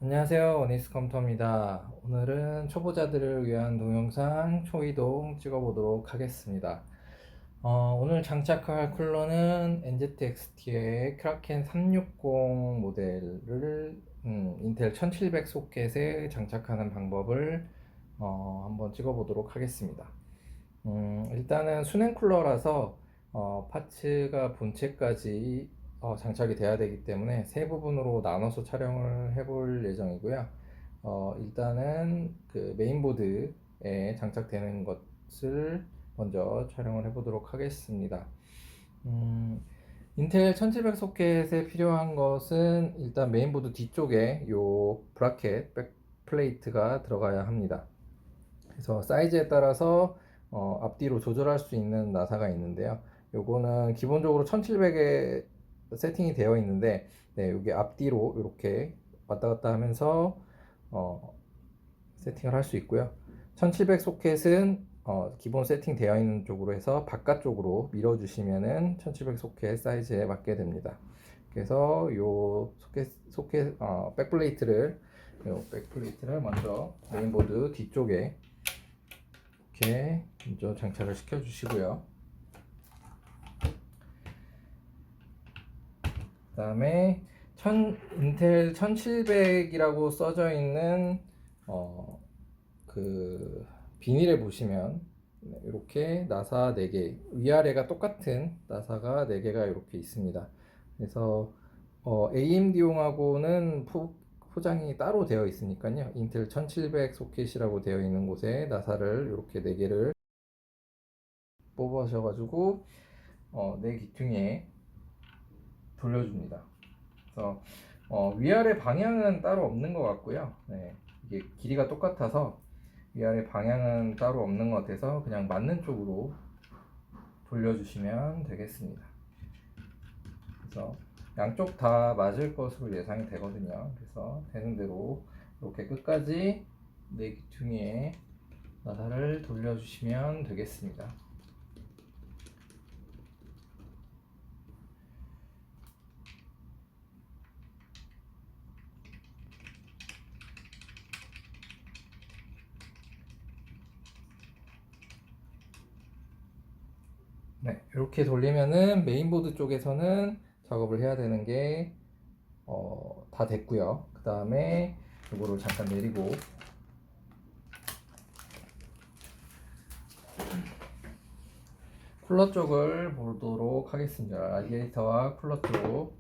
안녕하세요. 오니스 컴퓨터입니다. 오늘은 초보자들을 위한 동영상 초이동 찍어보도록 하겠습니다. 오늘 장착할 쿨러는 NZXT의 크라켄 360 모델을 인텔 1700 소켓에 장착하는 방법을 한번 찍어보도록 하겠습니다. 일단은 수냉 쿨러라서 파츠가 본체까지 장착이 돼야 되기 때문에 세 부분으로 나눠서 촬영을 해볼 예정이고요. 일단은 그 메인보드에 장착되는 것을 먼저 촬영을 해보도록 하겠습니다. 인텔 1700 소켓에 필요한 것은 일단 메인보드 뒤쪽에 요 브라켓 백 플레이트가 들어가야 합니다. 그래서 사이즈에 따라서 앞뒤로 조절할 수 있는 나사가 있는데요. 요거는 기본적으로 1700에 세팅이 되어 있는데, 네, 여기 앞뒤로 이렇게 왔다 갔다 하면서 세팅을 할 수 있고요. 1700 소켓은 기본 세팅 되어 있는 쪽으로 해서 바깥쪽으로 밀어주시면은 1700 소켓 사이즈에 맞게 됩니다. 그래서 요 소켓 백플레이트를 먼저 메인보드 뒤쪽에 이렇게 먼저 장착을 시켜 주시고요. 그 다음에 인텔 1700이라고 써져 있는 그 비닐에 보시면 이렇게 나사 4개, 위아래가 똑같은 나사가 4개가 이렇게 있습니다. 그래서 AMD용하고는 포장이 따로 되어 있으니까요. 인텔 1700 소켓이라고 되어 있는 곳에 나사를 이렇게 4개를 뽑아셔가지고 내 귀퉁이에 돌려줍니다. 그래서 위아래 방향은 따로 없는 것 같고요. 네, 이게 길이가 똑같아서 위아래 방향은 따로 없는 것 같아서 그냥 맞는 쪽으로 돌려주시면 되겠습니다. 그래서 양쪽 다 맞을 것으로 예상이 되거든요. 그래서 되는 대로 이렇게 끝까지 내 귀퉁이에 나사를 돌려주시면 되겠습니다. 네, 이렇게 돌리면은 메인보드 쪽에서는 작업을 해야 되는 게 다 됐고요. 그 다음에 이거를 잠깐 내리고 쿨러 쪽을 보도록 하겠습니다. 라디에이터와 쿨러 쪽.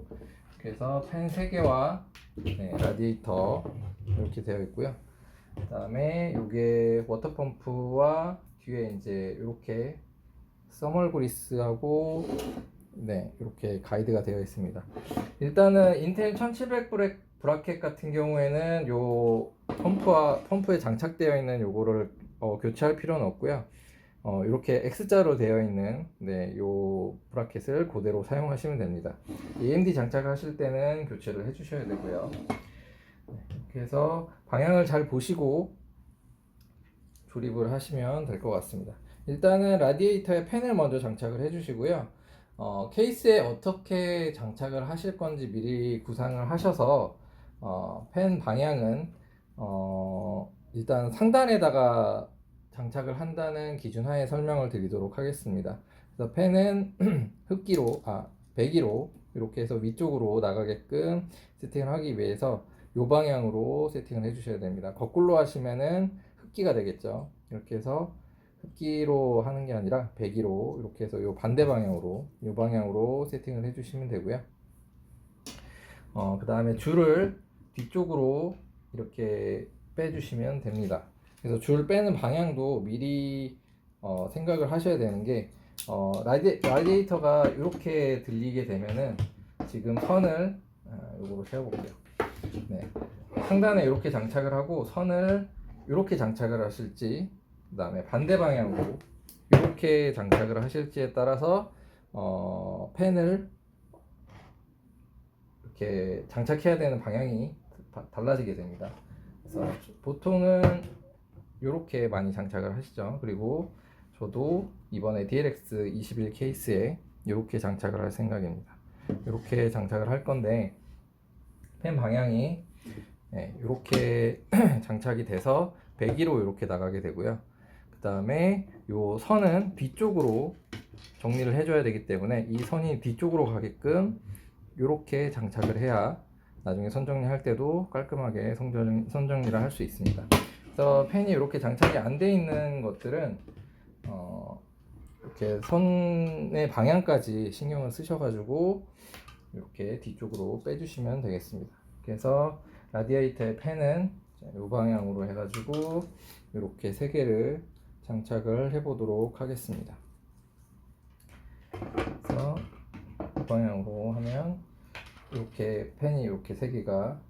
그래서 팬 3개와 라디에이터 이렇게 되어 있고요. 그 다음에 이게 워터펌프와 뒤에 이제 이렇게 써멀 그리스하고 이렇게 가이드가 되어 있습니다. 일단은 인텔 1700 브라켓 같은 경우에는 요 펌프에 장착되어 있는 요거를 교체할 필요는 없고요. 이렇게 X자로 되어 있는 요 브라켓을 그대로 사용하시면 됩니다. AMD 장착하실 때는 교체를 해주셔야 되고요. 그래서 방향을 잘 보시고 조립을 하시면 될 것 같습니다. 일단은 라디에이터에 팬을 먼저 장착을 해주시고요. 케이스에 어떻게 장착을 하실 건지 미리 구상을 하셔서 팬 방향은 일단 상단에다가 장착을 한다는 기준 하에 설명을 드리도록 하겠습니다. 그래서 팬은 배기로 이렇게 해서 위쪽으로 나가게끔 세팅을 하기 위해서 이 방향으로 세팅을 해주셔야 됩니다. 거꾸로 하시면은 흡기가 되겠죠. 이렇게 해서 흡기로 하는 게 아니라 배기로 이렇게 해서 이 반대 방향으로 이 방향으로 세팅을 해주시면 되고요. 그 다음에 줄을 뒤쪽으로 이렇게 빼주시면 됩니다. 그래서 줄 빼는 방향도 미리 생각을 하셔야 되는 게 라디에이터가 이렇게 들리게 되면은 지금 선을 이거로 세워볼게요. 네. 상단에 이렇게 장착을 하고 선을 이렇게 장착을 하실지 그 다음에 반대 방향으로 이렇게 장착을 하실지에 따라서 팬을 이렇게 장착해야 되는 방향이 달라지게 됩니다. 그래서 보통은 이렇게 많이 장착을 하시죠. 그리고 저도 이번에 DLX 21 케이스에 이렇게 장착을 할 생각입니다. 이렇게 장착을 할 건데 펜 방향이 이렇게 장착이 돼서 배기로 이렇게 나가게 되고요. 그 다음에 요 선은 뒤쪽으로 정리를 해줘야 되기 때문에 이 선이 뒤쪽으로 가게끔 이렇게 장착을 해야 나중에 선 정리할 때도 깔끔하게 선 정리를 할 수 있습니다. 그래서 펜이 이렇게 장착이 안 돼 있는 것들은 이렇게 선의 방향까지 신경을 쓰셔가지고 이렇게 뒤쪽으로 빼주시면 되겠습니다. 그래서 라디에이터의 펜은 이 방향으로 해가지고 이렇게 세 개를 장착을 해 보도록 하겠습니다. 그래서 이 방향으로 하면 이렇게 펜이 이렇게 세 개가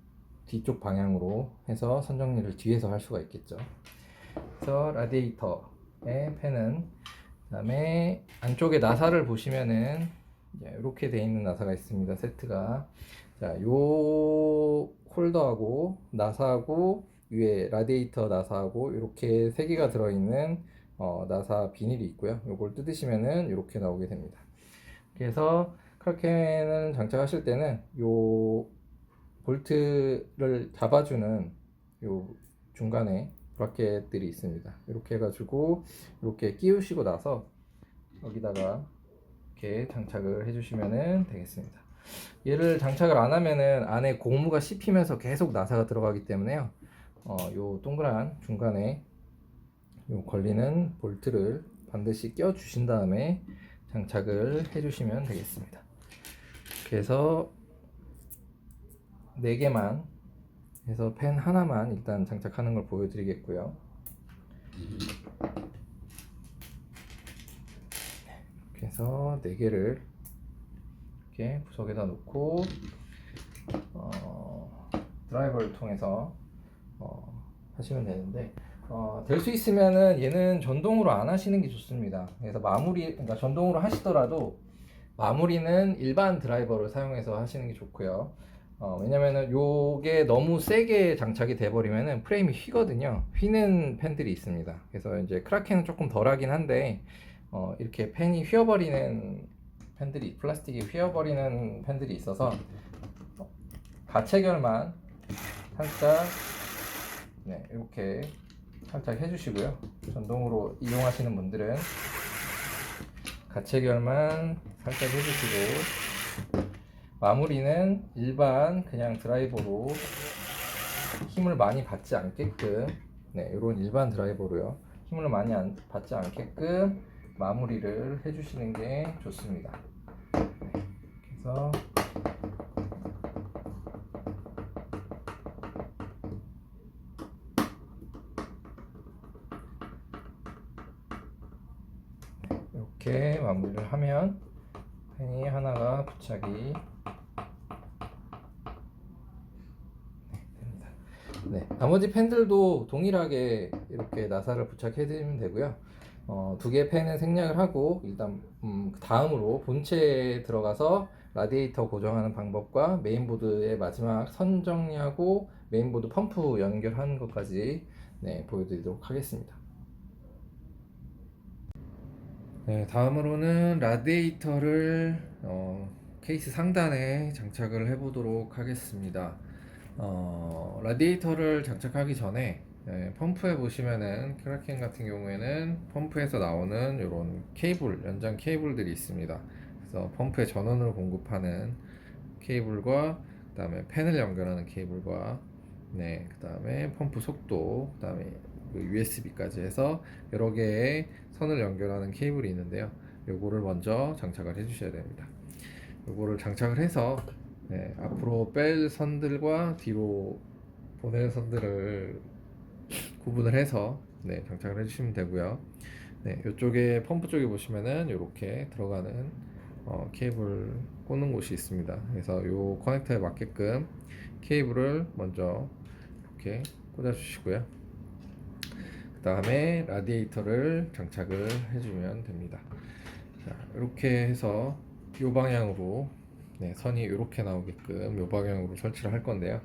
뒤쪽 방향으로 해서 선 정리를 뒤에서 할 수가 있겠죠. 그래서 라디에이터의 펜은, 그 다음에 안쪽에 나사를 보시면은 이렇게 되어 있는 나사가 있습니다. 세트가. 자, 요 홀더하고 나사하고 위에 라디에이터 나사하고 이렇게 세 개가 들어있는 나사 비닐이 있고요. 요걸 뜯으시면은 이렇게 나오게 됩니다. 그래서 크라켄을 장착하실 때는 요 볼트를 잡아주는 요 중간에 브라켓들이 있습니다. 이렇게 해가지고 이렇게 끼우시고 나서 여기다가 이렇게 장착을 해주시면 되겠습니다. 얘를 장착을 안 하면은 안에 고무가 씹히면서 계속 나사가 들어가기 때문에요. 요 동그란 중간에 요 걸리는 볼트를 반드시 껴 주신 다음에 장착을 해주시면 되겠습니다. 그래서 4개만 해서 펜 하나만 일단 장착하는 걸 보여드리겠고요. 그래서 4개를 이렇게 구석에다 놓고 드라이버를 통해서 하시면 되는데, 될 수 있으면은 얘는 전동으로 안 하시는 게 좋습니다. 그래서 그러니까 전동으로 하시더라도 마무리는 일반 드라이버를 사용해서 하시는 게 좋고요. 왜냐면은 요게 너무 세게 장착이 돼 버리면은 프레임이 휘거든요. 휘는 펜들이 있습니다. 그래서 이제 크라켄은 조금 덜하긴 한데 이렇게 펜이 휘어버리는 펜들이, 플라스틱이 휘어버리는 펜들이 있어서 가체결만 살짝 이렇게 살짝 해주시고요. 전동으로 이용하시는 분들은 가체결만 살짝 해주시고, 마무리는 일반 그냥 드라이버로 힘을 많이 받지 않게끔, 이런 일반 드라이버로요, 힘을 많이 받지 않게끔 마무리를 해주시는 게 좋습니다. 그래서 이렇게 마무리를 하면 펜이 하나가 부착이 됩니다. 나머지 펜들도 동일하게 이렇게 나사를 부착해 드리면 되고요. 2개 펜은 생략을 하고 일단 다음으로 본체에 들어가서 라디에이터 고정하는 방법과 메인보드의 마지막 선 정리하고 메인보드 펌프 연결하는 것까지 보여드리도록 하겠습니다. 다음으로는 라디에이터를 케이스 상단에 장착을 해 보도록 하겠습니다. 라디에이터를 장착하기 전에 펌프에 보시면은 크라켄 같은 경우에는 펌프에서 나오는 이런 케이블, 연장 케이블들이 있습니다. 그래서 펌프에 전원을 공급하는 케이블과 그 다음에 팬을 연결하는 케이블과 그 다음에 펌프 속도, 그 다음에 USB까지 해서 여러 개의 선을 연결하는 케이블이 있는데요. 요거를 먼저 장착을 해 주셔야 됩니다. 요거를 장착을 해서 앞으로 뺄 선들과 뒤로 보낼 선들을 구분을 해서 장착을 해주시면 되고요. 이쪽에 펌프 쪽에 보시면은 이렇게 들어가는 케이블 꽂는 곳이 있습니다. 그래서 요 커넥터에 맞게끔 케이블을 먼저 이렇게 꽂아 주시고요. 그 다음에 라디에이터를 장착을 해주면 됩니다. 자, 이렇게 해서 요 방향으로 선이 이렇게 나오게끔 요 방향으로 설치를 할 건데요.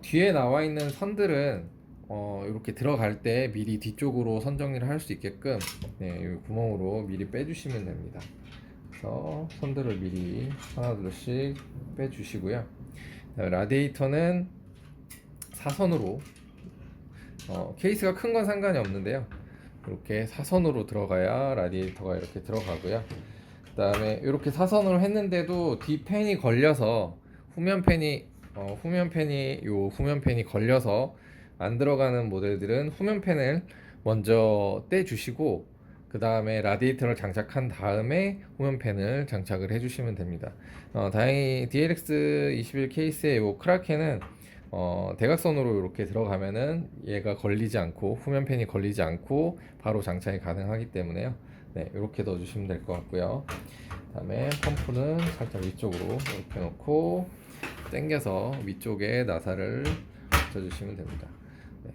뒤에 나와 있는 선들은 이렇게 들어갈 때 미리 뒤쪽으로 선 정리를 할 수 있게끔 이 구멍으로 미리 빼주시면 됩니다. 그래서 선들을 미리 하나 둘씩 빼주시고요. 라디에이터는 사선으로 케이스가 큰 건 상관이 없는데요. 이렇게 사선으로 들어가야 라디에이터가 이렇게 들어가고요. 그 다음에 이렇게 사선으로 했는데도 뒷팬이 걸려서 후면팬이 걸려서 안 들어가는 모델들은 후면팬을 먼저 떼주시고 그 다음에 라디에이터를 장착한 다음에 후면팬을 장착을 해주시면 됩니다. 다행히 DLX21 케이스의 이 크라켄은 대각선으로 이렇게 들어가면은 얘가 걸리지 않고 후면팬이 걸리지 않고 바로 장착이 가능하기 때문에요. 네, 이렇게 넣어주시면 될 것 같고요. 그다음에 펌프는 살짝 위쪽으로 이렇게 놓고 당겨서 위쪽에 나사를 붙여주시면 됩니다. 네.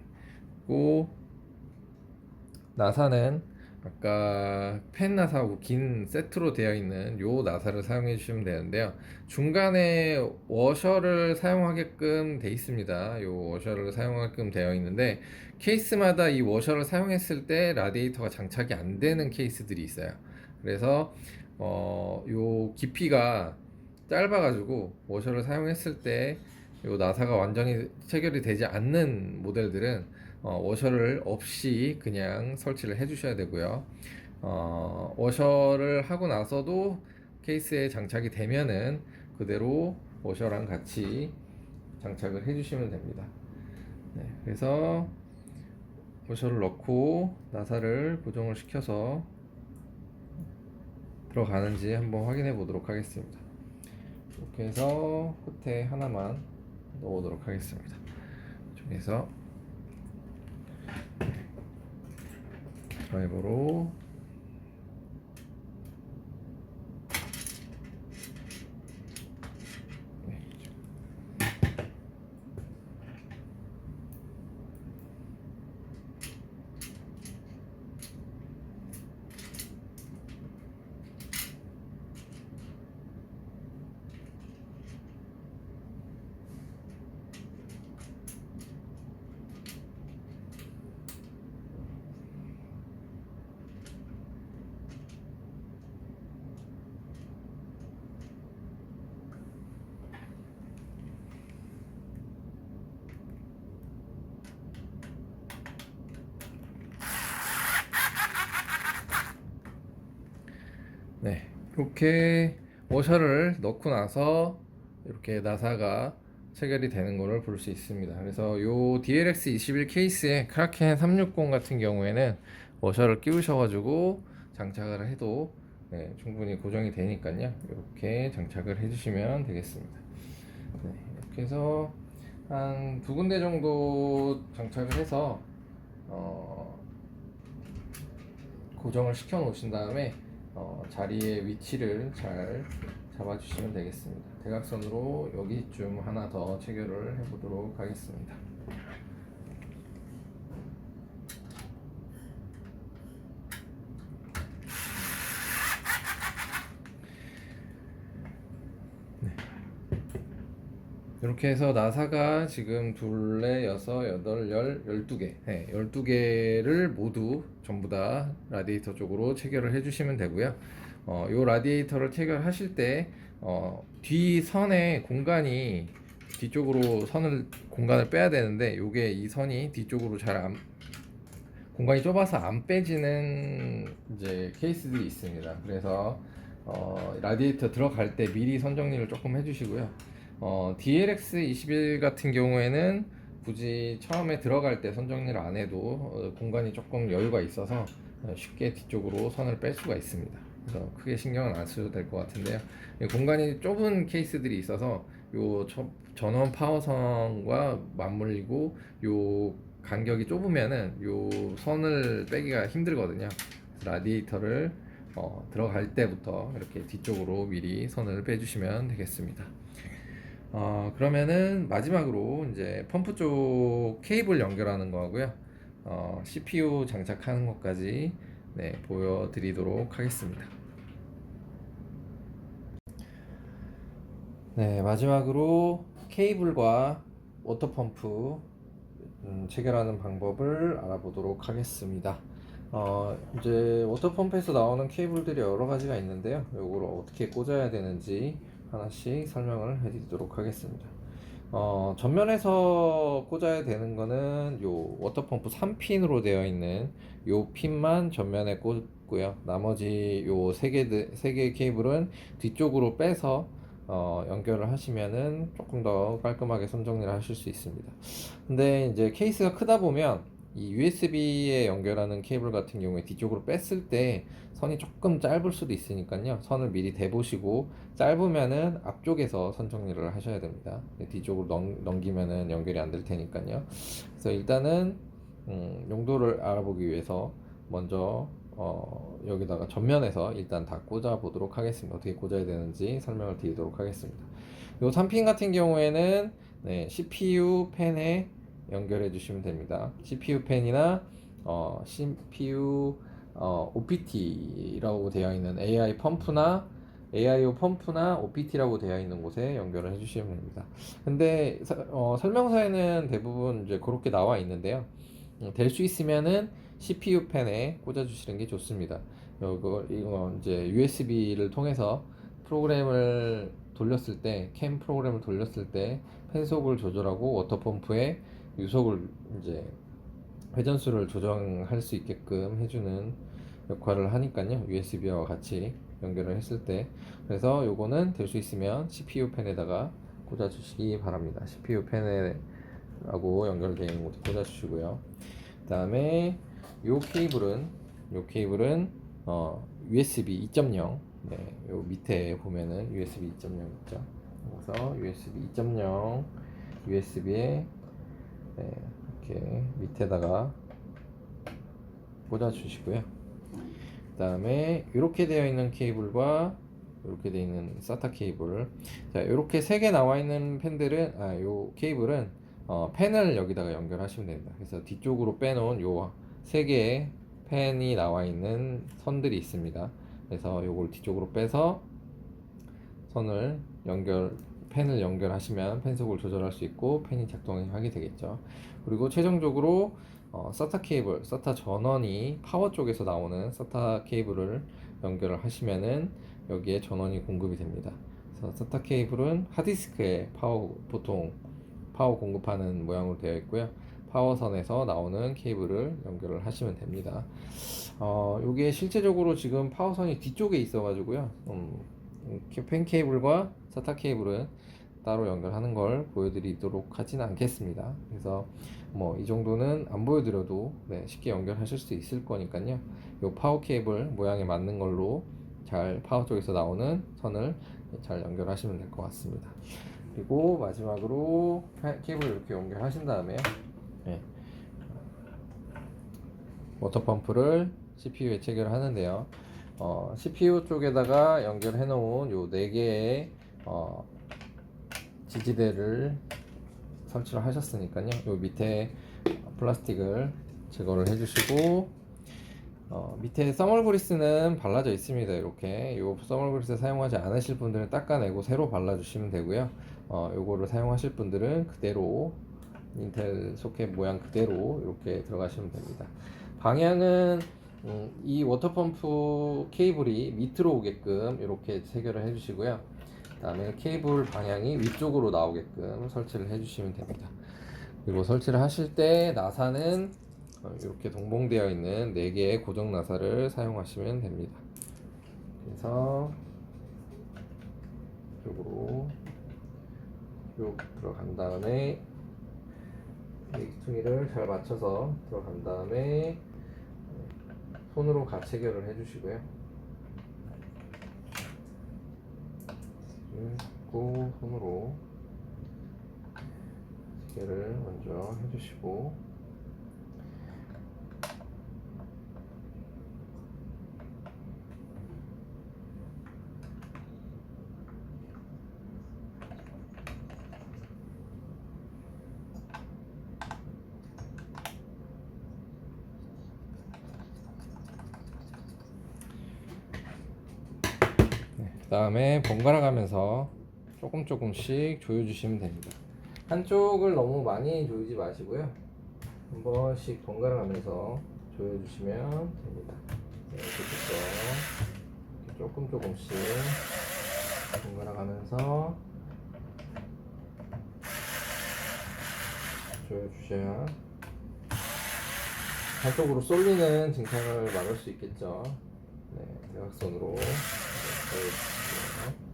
그리고 나사는 아까 펜 나사하고 긴 세트로 되어 있는 요 나사를 사용해 주시면 되는데요. 중간에 워셔를 사용하게끔 돼 있습니다. 요 워셔를 사용하게끔 되어 있는데 케이스마다 이 워셔를 사용했을 때 라디에이터가 장착이 안 되는 케이스들이 있어요. 그래서 요 깊이가 짧아가지고 워셔를 사용했을 때 요 나사가 완전히 체결이 되지 않는 모델들은 워셔를 없이 그냥 설치를 해 주셔야 되고요. 워셔를 하고 나서도 케이스에 장착이 되면은 그대로 워셔랑 같이 장착을 해 주시면 됩니다. 네, 그래서 워셔를 넣고 나사를 고정을 시켜서 들어가는지 한번 확인해 보도록 하겠습니다. 이렇게 해서 끝에 하나만 넣어보도록 하겠습니다. 이쪽에서 드라이버로 네, 이렇게 워셔를 넣고 나서 이렇게 나사가 체결이 되는 것을 볼 수 있습니다. 그래서 요 DLX21 케이스의 크라켄 360 같은 경우에는 워셔를 끼우셔가지고 장착을 해도 네, 충분히 고정이 되니까요. 이렇게 장착을 해주시면 되겠습니다. 네, 이렇게 해서 한 두 군데 정도 장착을 해서 고정을 시켜 놓으신 다음에 자리의 위치를 잘 잡아주시면 되겠습니다. 대각선으로 여기쯤 하나 더 체결을 해보도록 하겠습니다. 네. 이렇게 해서 나사가 지금 둘레, 여섯, 여덟, 12개, 네, 12개를 모두 전부 다 라디에이터 쪽으로 체결을 해주시면 되고요. 요 라디에이터를 체결하실 때 뒤선에 공간이 뒤쪽으로 공간을 빼야 되는데 요게 이 선이 뒤쪽으로 공간이 좁아서 안 빼지는 이제 케이스들이 있습니다. 그래서 라디에이터 들어갈 때 미리 선 정리를 조금 해주시고요. DLX21 같은 경우에는 굳이 처음에 들어갈 때 선 정리를 안 해도 공간이 조금 여유가 있어서 쉽게 뒤쪽으로 선을 뺄 수가 있습니다. 그래서 크게 신경은 안 쓰셔도 될 것 같은데요. 공간이 좁은 케이스들이 있어서 요 전원 파워선과 맞물리고 요 간격이 좁으면은 요 선을 빼기가 힘들거든요. 라디에이터를 들어갈 때부터 이렇게 뒤쪽으로 미리 선을 빼주시면 되겠습니다. 그러면은 마지막으로 이제 펌프 쪽 케이블 연결하는 거고요. CPU 장착하는 것까지 네, 보여드리도록 하겠습니다. 네, 마지막으로 케이블과 워터펌프 체결하는 방법을 알아보도록 하겠습니다. 이제 워터펌프에서 나오는 케이블들이 여러 가지가 있는데요. 이걸 어떻게 꽂아야 되는지 하나씩 설명을 해드리도록 하겠습니다. 전면에서 꽂아야 되는 거는 요 워터펌프 3핀으로 되어 있는 요 핀만 전면에 꽂고요. 나머지 요 세 개의 케이블은 뒤쪽으로 빼서 연결을 하시면은 조금 더 깔끔하게 손 정리를 하실 수 있습니다. 근데 이제 케이스가 크다 보면 이 USB에 연결하는 케이블 같은 경우에 뒤쪽으로 뺐을 때 선이 조금 짧을 수도 있으니까요. 선을 미리 대보시고 짧으면은 앞쪽에서 선 정리를 하셔야 됩니다. 뒤쪽으로 넘기면은 연결이 안 될 테니까요. 그래서 일단은 용도를 알아보기 위해서 먼저 여기다가 전면에서 일단 다 꽂아 보도록 하겠습니다. 어떻게 꽂아야 되는지 설명을 드리도록 하겠습니다. 요 3핀 같은 경우에는 네, CPU 펜에 연결해 주시면 됩니다. CPU 펜이나 CPU OPT라고 되어 있는 AI 펌프나 AIO 펌프나 OPT라고 되어 있는 곳에 연결을 해주시면 됩니다. 근데 설명서에는 대부분 이제 그렇게 나와 있는데요. 될 수 있으면은 CPU 펜에 꽂아주시는 게 좋습니다. 이거 이제 USB를 통해서 프로그램을 돌렸을 때, 캠 프로그램을 돌렸을 때 펜속을 조절하고 워터펌프의 유속을 이제 회전수를 조정할 수 있게끔 해주는 역할을 하니까요. USB와 같이 연결을 했을 때. 그래서 요거는 될 수 있으면 CPU 펜에다가 꽂아 주시기 바랍니다. CPU 펜에라고 연결되어 있는 곳에 꽂아 주시고요. 그 다음에 요 케이블은 USB 2.0 네, 요 밑에 보면은 USB 2.0 있죠. 그래서 USB 2.0 USB에 네, 이렇게 밑에다가 꽂아 주시고요. 그 다음에 이렇게 되어 있는 케이블과 이렇게 되어 있는 SATA 케이블, 자 이렇게 세 개 나와 있는 요 케이블은 펜을 여기다가 연결하시면 됩니다. 그래서 뒤쪽으로 빼놓은 요 세 개의 펜이 나와 있는 선들이 있습니다. 그래서 요걸 뒤쪽으로 빼서 펜을 연결하시면 펜속을 조절할 수 있고 펜이 작동하게 되겠죠. 그리고 최종적으로 SATA 케이블, SATA 전원이 파워 쪽에서 나오는 SATA 케이블을 연결을 하시면은 여기에 전원이 공급이 됩니다. 그래서 SATA 케이블은 하드디스크에 보통 파워 공급하는 모양으로 되어 있고요. 파워선에서 나오는 케이블을 연결을 하시면 됩니다. 이게 실제적으로 지금 파워선이 뒤쪽에 있어가지고요. 펜 케이블과 SATA 케이블은 따로 연결하는 걸 보여드리도록 하지는 않겠습니다. 그래서 뭐 이 정도는 안 보여드려도 네, 쉽게 연결하실 수 있을 거니까요. 이 파워 케이블 모양에 맞는 걸로 잘 파워 쪽에서 나오는 선을 잘 연결하시면 될 것 같습니다. 그리고 마지막으로 케이블을 이렇게 연결하신 다음에 네, 워터펌프를 CPU에 체결을 하는데요. CPU 쪽에다가 연결해 놓은 요 4개의 지지대를 설치를 하셨으니까요. 요 밑에 플라스틱을 제거를 해주시고 밑에 써멀 그리스는 발라져 있습니다. 이렇게 요 써멀 그리스 사용하지 않으실 분들은 닦아내고 새로 발라주시면 되고요. 요거를 사용하실 분들은 그대로 인텔 소켓 모양 그대로 이렇게 들어가시면 됩니다. 방향은 이 워터펌프 케이블이 밑으로 오게끔 이렇게 체결을 해주시고요. 그 다음에 케이블 방향이 위쪽으로 나오게끔 설치를 해주시면 됩니다. 그리고 설치를 하실 때 나사는 이렇게 동봉되어 있는 4개의 고정 나사를 사용하시면 됩니다. 그래서 이쪽으로 쭉 들어간 다음에 믹스퉁이를 잘 맞춰서 들어간 다음에 손으로 가체결을 해주시고요. 고 손으로 체결을 먼저 해주시고 그 다음에 번갈아 가면서 조금씩 조여주시면 됩니다. 한쪽을 너무 많이 조이지 마시고요. 한 번씩 번갈아 가면서 조여주시면 됩니다. 네, 이렇게 조금씩 번갈아 가면서 조여주셔야 한쪽으로 쏠리는 증상을 막을 수 있겠죠. 네, 대각선으로 조여주시고요.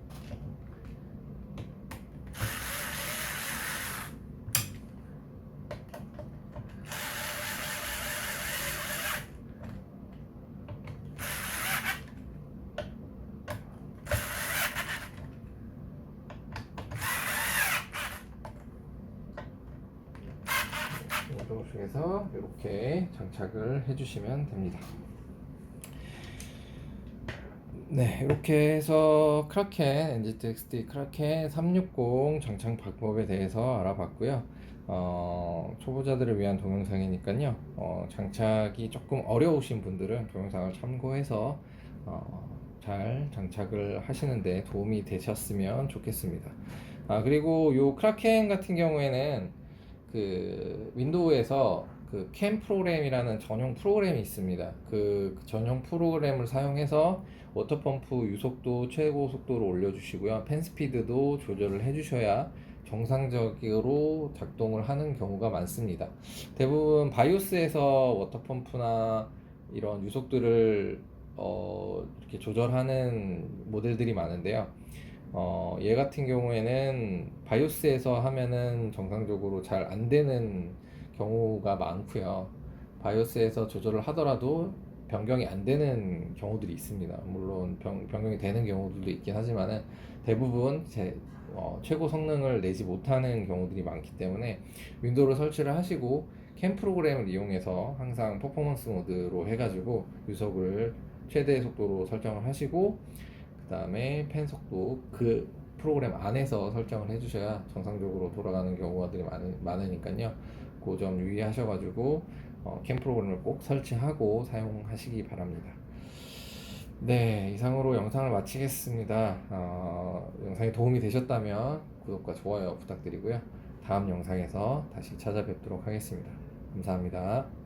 이런 쪽에서 이렇게 장착을 해주시면 됩니다. 네, 이렇게 해서 크라켄 NZXT 크라켄 360 장착 방법에 대해서 알아봤고요. 초보자들을 위한 동영상이니까요. 장착이 조금 어려우신 분들은 동영상을 참고해서 잘 장착을 하시는데 도움이 되셨으면 좋겠습니다. 그리고 요 크라켄 같은 경우에는 그 윈도우에서 그 캠 프로그램이라는 전용 프로그램이 있습니다. 그 전용 프로그램을 사용해서 워터펌프 유속도 최고 속도로 올려주시고요. 팬 스피드도 조절을 해주셔야 정상적으로 작동을 하는 경우가 많습니다. 대부분 바이오스에서 워터펌프나 이런 유속도를 이렇게 조절하는 모델들이 많은데요. 얘 같은 경우에는 바이오스에서 하면은 정상적으로 잘 안 되는 경우가 많고요. 바이오스에서 조절을 하더라도 변경이 안 되는 경우들이 있습니다. 물론 변경이 되는 경우들도 있긴 하지만은 대부분 최고 성능을 내지 못하는 경우들이 많기 때문에 윈도우를 설치를 하시고 캠 프로그램을 이용해서 항상 퍼포먼스 모드로 해가지고 유속을 최대 속도로 설정을 하시고 그 다음에 펜 속도 그 프로그램 안에서 설정을 해주셔야 정상적으로 돌아가는 경우가 많으니까요. 그 점 유의하셔가지고 캠 프로그램을 꼭 설치하고 사용하시기 바랍니다. 네, 이상으로 영상을 마치겠습니다. 영상이 도움이 되셨다면 구독과 좋아요 부탁드리고요. 다음 영상에서 다시 찾아뵙도록 하겠습니다. 감사합니다.